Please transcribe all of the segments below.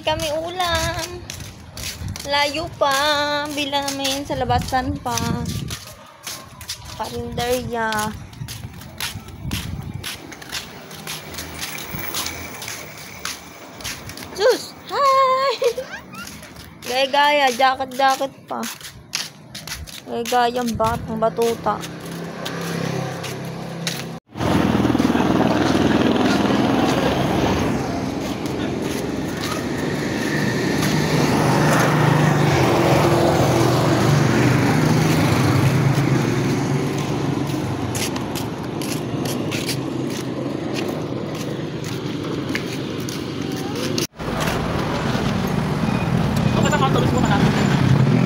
Kami ulam. Layo pa. Bila namin sa labasan pa. Karinderya. Sus! Hi! Gaya-gaya. Jacket-jacket pa. Gaya-gaya ang batuta.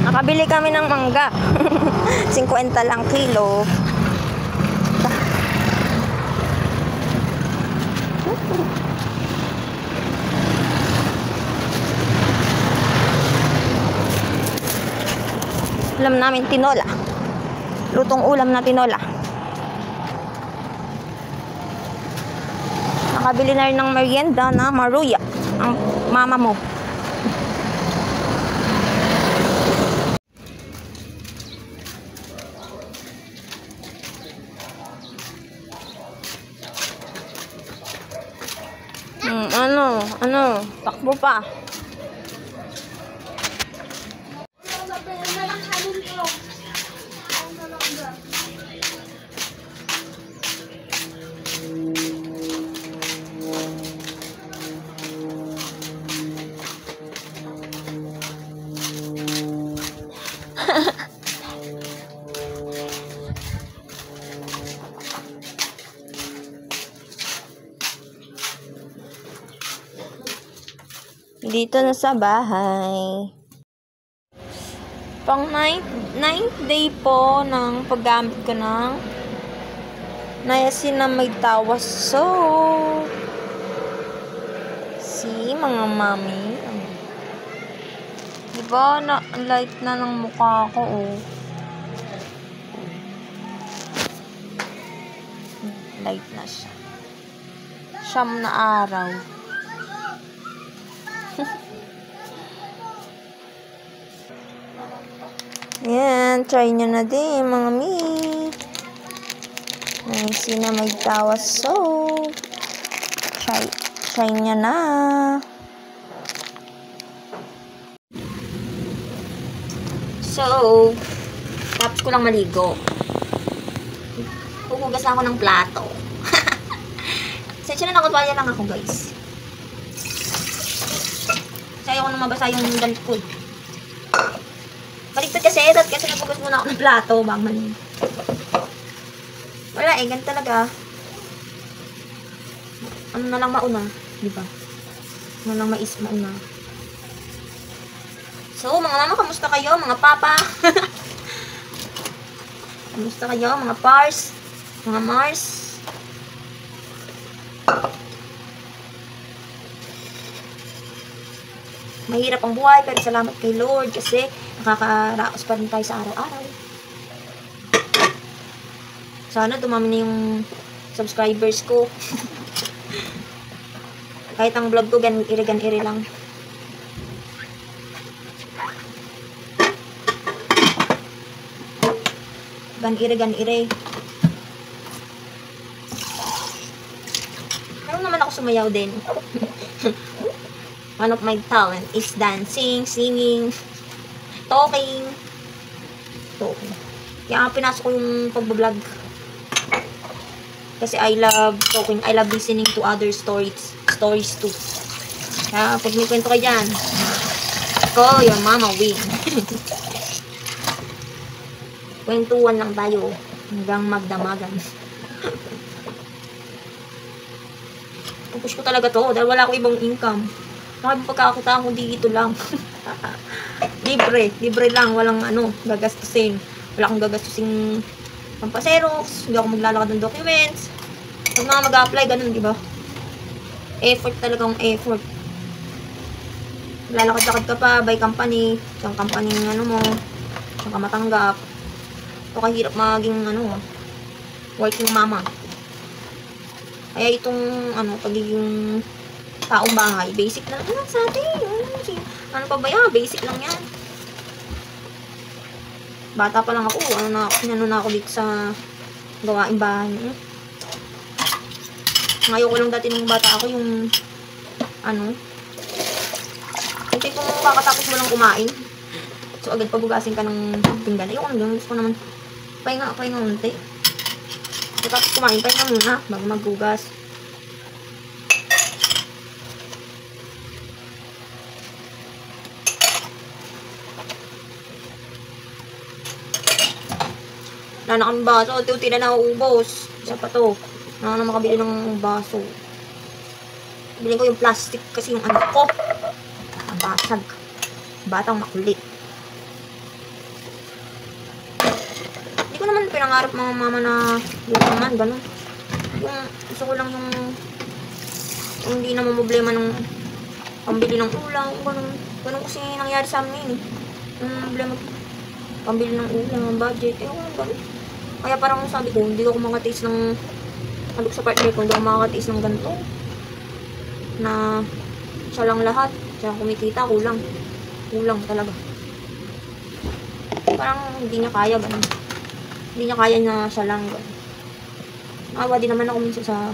Nakabili kami ng mangga. 50 lang kilo. Ulam namin tinola. Lutong ulam na tinola. Nakabili na rin ng merienda na maruya ang mama mo. Ano, takbo pa. Dito na sa bahay. Pang 9th day po ng paggamit ko ng niacinamide tawas. So, see, mga mami. Diba, light na ng mukha ko, oh. Light na siya. Siyam na araw. Yan, try nyo na din, mga mi. Niacinamide tawas soap. Try nyo na. So, tapos ko lang maligo. Huhugas ako ng plato. Sensya na nakatwalya lang ako, guys. Ayaw ko na mabasa yung damit ko. Baligtad kasi naghugas muna ako ng plato bago maligo. Wala eh, ganun talaga. Ano na lang mauna, di ba? Ano lang mauna. So, mga mama, kamusta kayo? Mga papa? Kamusta kayo? Mga pars? Mga mars? Mahirap ang buhay, pero salamat kay Lord kasi nakakaraos pa rin tayo sa araw-araw. Sana dumami na yung subscribers ko. Kahit ang vlog ko, gan-iri lang. Gan-iri. Meron naman ako sumayaw din. One of my talent is dancing, singing, talking. Kaya pinasok ko yung pag-vlog. Kasi I love talking. I love listening to other stories too. Kaya pag may kwento kayo dyan, call your mama win. Kwentuhan lang tayo hanggang magdamagan. Pupush ko talaga to dahil wala akong ibang income. Pagkakakutaan ko dito lang. libre lang, walang gagastusin. Wala akong gagastusing pampaserox, hindi ako maglalakad ng documents. Pag mga mag-a-apply, ganun, di ba? Effort talagang effort. Lalakad-lakad ka pa, by company, isang company ng ano mo, isang ka matanggap. Ito kahirap maging, working mama. Kaya itong, pagiging taong bahay, basic lang lang sa atin. Ano pa ba yan? Basic lang yan. Bata pa lang ako, sinano na ako dito sa gawaing bahay. Ngayon ko lang dati nung bata ako yung, hintay kung kakatapos mo lang kumain. So, agad pagugasin ka ng pinggan. Ayoko lang, gusto ko naman, pahinga unti. So, tapos kumain, pahinga muna, bago maghugas. Wala na kami baso. Tuti na nauubos. Isa pa to. Wala na makabili ng baso. Bilhin ko yung plastic kasi yung anak ko. Basag. Batang makulit. Hindi ko naman pinangarap mga mama na yung naman, gano'n. Yung gusto ko lang yung hindi na problema ng pambili ng ulam, gano'n. Gano'n kasi nangyari sa amin. Yung problema pambili ng ulam, budget, gano'n. Kaya parang sabi ko, hindi ako makatiis ng alok sa partner ko, hindi ako makatiis ng ganito. Na siya lang lahat. Siya kumikita, kulang. Kulang talaga. Parang hindi niya kaya, gano'n. Hindi niya kaya na siya lang, gano'n. Awa din naman ako minsan sa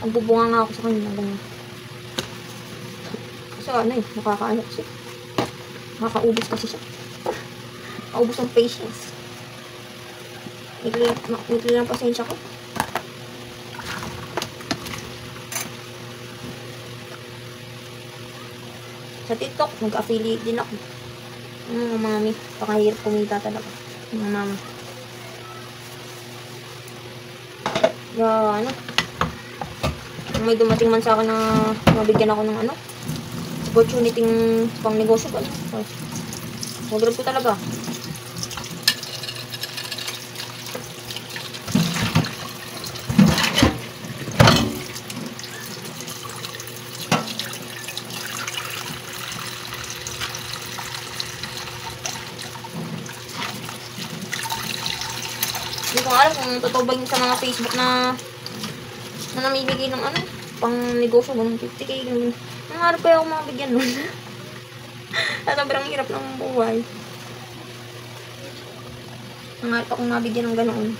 pagbubunga nga ako sa kanya, gano'n. So, nakakaano kasi. Nakakaubos kasi siya. Nakaubos ang patience. Ikli lang pasensya ko. Sa TikTok, nag-affiliate din ako. Mga mami, pakahirap kumita talaga. Mga mami. Kaya, kung may dumating man sa akin na mabigyan ako ng opportunity pang negosyo ko. Magrab ko talaga. Hindi ko alam kung totoo ba yung sa mga Facebook na namimigay ng pang negosyo, ganun 50K, ganun. Nangarap kaya ako makabigyan nun. Sobrang hirap ng buhay. Nangarap akong mabigyan ng ganoon.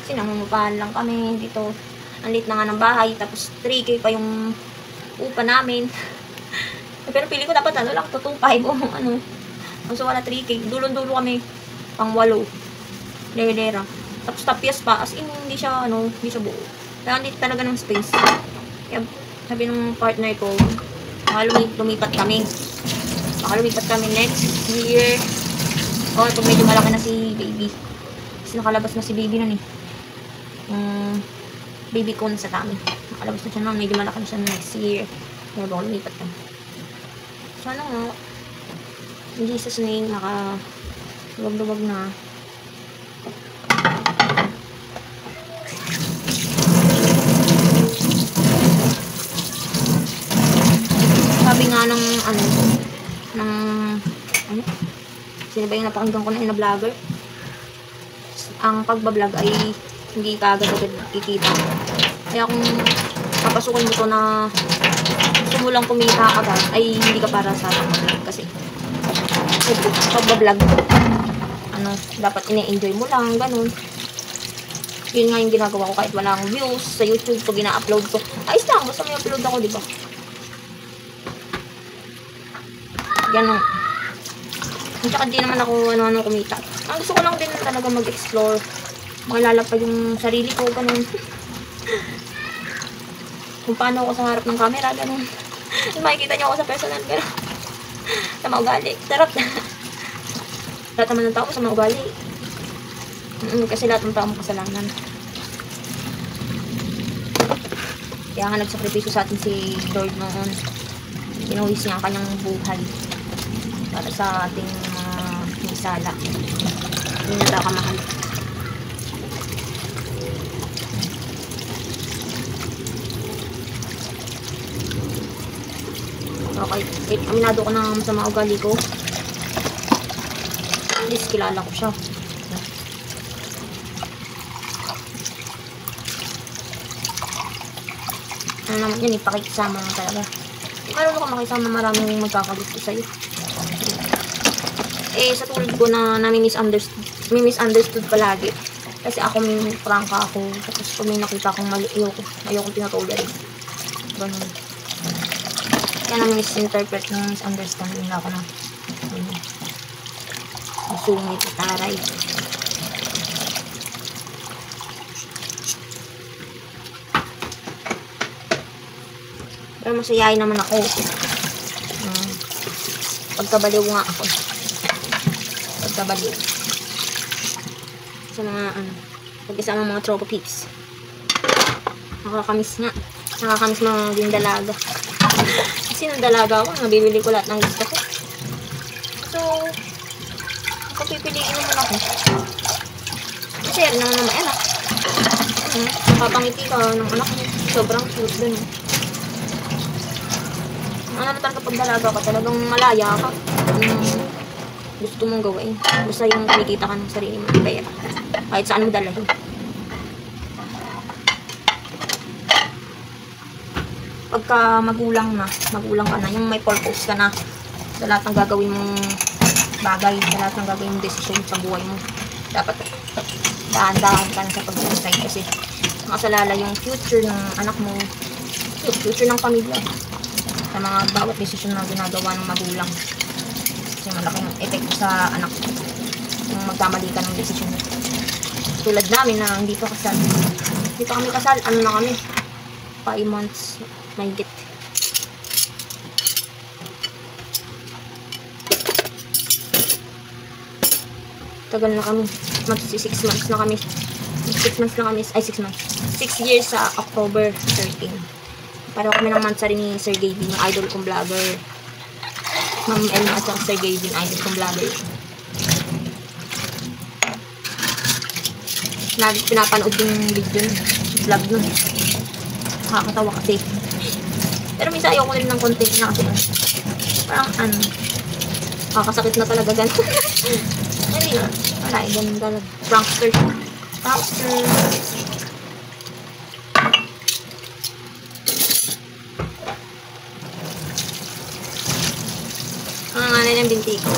Kasi namumupahan lang kami dito. Ang lit na nga ng bahay, tapos 3K pa yung upa namin. Pero pili ko dapat lang, 2.5 o So wala 3K. Dulon-dulo kami. Pang 8. Lera. Tapos tapyas pa. As in, hindi siya buo. Kaya hindi talaga ng space. Kaya sabi ng partner ko, lumipat kami. Baka lumipat kami next year. O, pag medyo malaki na si baby. Kasi nakalabas na si baby nun baby ko na sa tummy. Nakalabas na siya nun. Medyo malaki na siya next year. Kaya baka lumipat kami. Sana nga, in Jesus name, luwag-luwag na. Sabi nga ng sino ba yung napakinggan ko na vlogger? Ang pagbablog ay hindi ka agad-agad kikita. Kaya kung papasukin mo to na gusto mo lang kumita agad, ay hindi ka para sa pagbablog. Kasi pagbablog, dapat ine-enjoy mo lang, ganun. Yun nga yung ginagawa ko kahit wala akong views sa YouTube pag ina-upload ko. Ayos lang, basta may upload ako, diba? Ganun. At saka di naman ako ano kumita. Ang gusto ko lang din talaga mag-explore. Makilala pa yung sarili ko, ganun. Kung paano ako sa harap ng camera, ganun. Makikita niyo ako sa personal, ganun. Sa maugali. Sarap na. Lahat naman ng tao sa maugali. Kasi lahat ng tao mo kasalanan. Kaya nga nagsakripisyo sa atin si Lord noon. Ginuwis niya ang kanyang buhay para sa ating mga minsan sala. Hindi na daw kamahal. Okay, aminado ko na sa mga ugali ko. At least kilala ko siya. Ano naman yun, ipakikisama na talaga. Marunong ka makisama, maraming magkakagusto sa'yo. Sa tulad ko na misunderstood palagi. Kasi ako may prangka ako. Tapos kung may nakita akong mali, ayokong pinatuloy. Ganun. Kaya namin misinterpret ng misunderstanding nila ako na masungit at taray. Pero masayain naman ako. Pagkabaliw nga ako. Pagkabaliw. Sa mga pag-isama mga tropa peeps. Nakakamiss nga. Nakakamiss maging dalaga. Kasi nung dalaga ako, nabibili ko lahat ng gusto ko. So, ako pipiliin naman ako. Share naman naman anak. Nakapangiti ka ng anak mo. Sobrang cute dun. Ano talaga pag dalaga ka, talagang malaya ka. Gusto mong gawin. Basta yung kumikita ka ng sarili mong pera. Kahit saan mo dalahin. Pagka magulang ka na, yung may purpose ka na sa lahat ng gagawin mong bagay, sa lahat ng gagawin mong desisyon sa buhay mo. Dapat dahan-dahan ka na sa pag-decide kasi nakasalala yung future ng anak mo, future ng pamilya sa mga bawat desisyon na ginagawa ng magulang. Kasi malaking epekto sa anak kung magkamali ka ng desisyon. Tulad namin na hindi pa kasal. Hindi pa kami kasal, ano na kami? 5 months, mahigit. Tagal na kami. 6 months na kami. 6 months na kami. Ay, 6 months. 6 years sa October 13. Para kami ng months rin ni Sir Gavin, yung idol kong vlogger. Ma'am Elma at saka Sir Gavin, idol kong vlogger. Pinapanood yung video nun. Vlog nun. Nakakatawa kasi. Pero minsan ayoko rin ng content na kasi parang kakasakit na talaga ganun. Hindi na. Wala, ganun talaga. Prankster. Ang nga ng binti ko.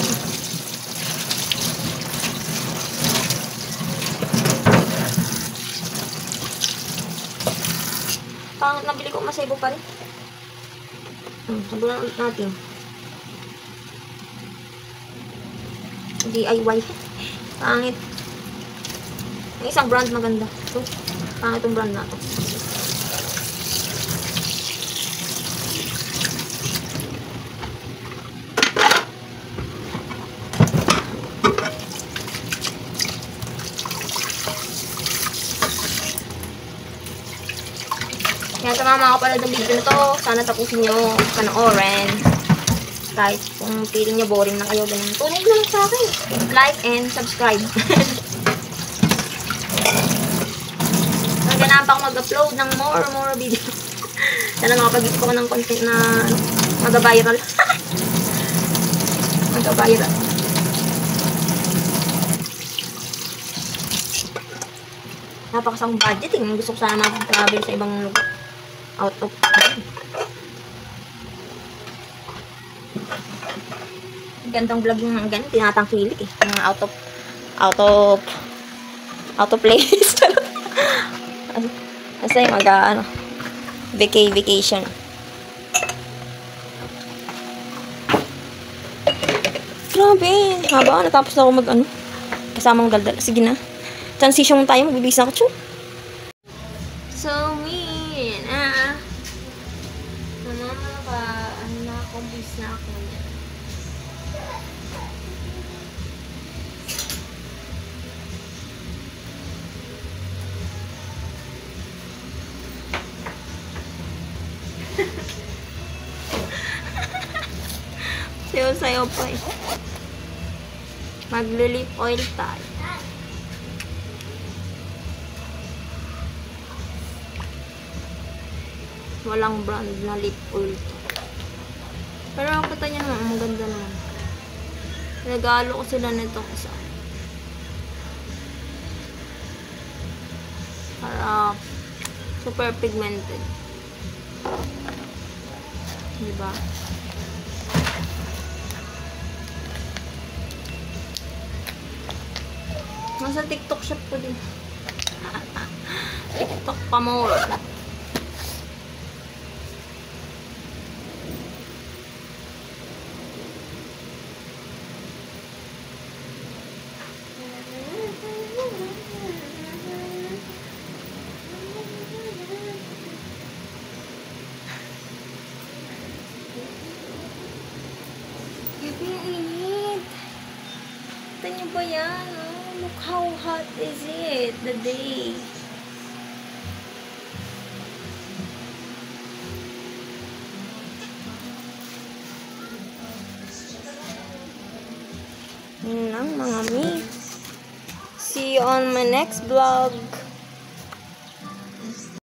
Pangit nabili ko, masaybo pa rin. Sabunan ulit natin. DIY. Pangit. May isang brand maganda. So, pangit yung brand na to. Kaya sa mga makapalad ng video na to, sana tapusin nyo panoorin. Kahit kung feeling nyo boring na kayo, ganyan. Tunog na lang sa akin. Like and subscribe. Naganahan pa ako mag-upload ng more videos. Sana makapag-isip ko ng content na mag-viral. Mag-viral. Napakasang budgeting. Gusto ko sana mag-travel sa ibang lugar. Out of gandang vlog yung ganun, tinatangkilik eh. Mga out of place. Kasi vacation. Grabe, haba, natapos na ako kasamang daldal. Sige na, transition tayo, magbibilis na ako, chun. So, na-accomplish na ako niya. Sayo-sayo pa eh. Magli-lip oil tayo. Walang brand na lip oil to. Pero ang kita niya naman, maganda naman. Regalo ko sila nitong isa. Para super pigmented. Diba? Nasa TikTok shop ko din. TikTok pa more. Grabe ang init. Kita niyo ba yan? Oh, look how hot is it the day. Yun lang mga mi. See you on my next vlog.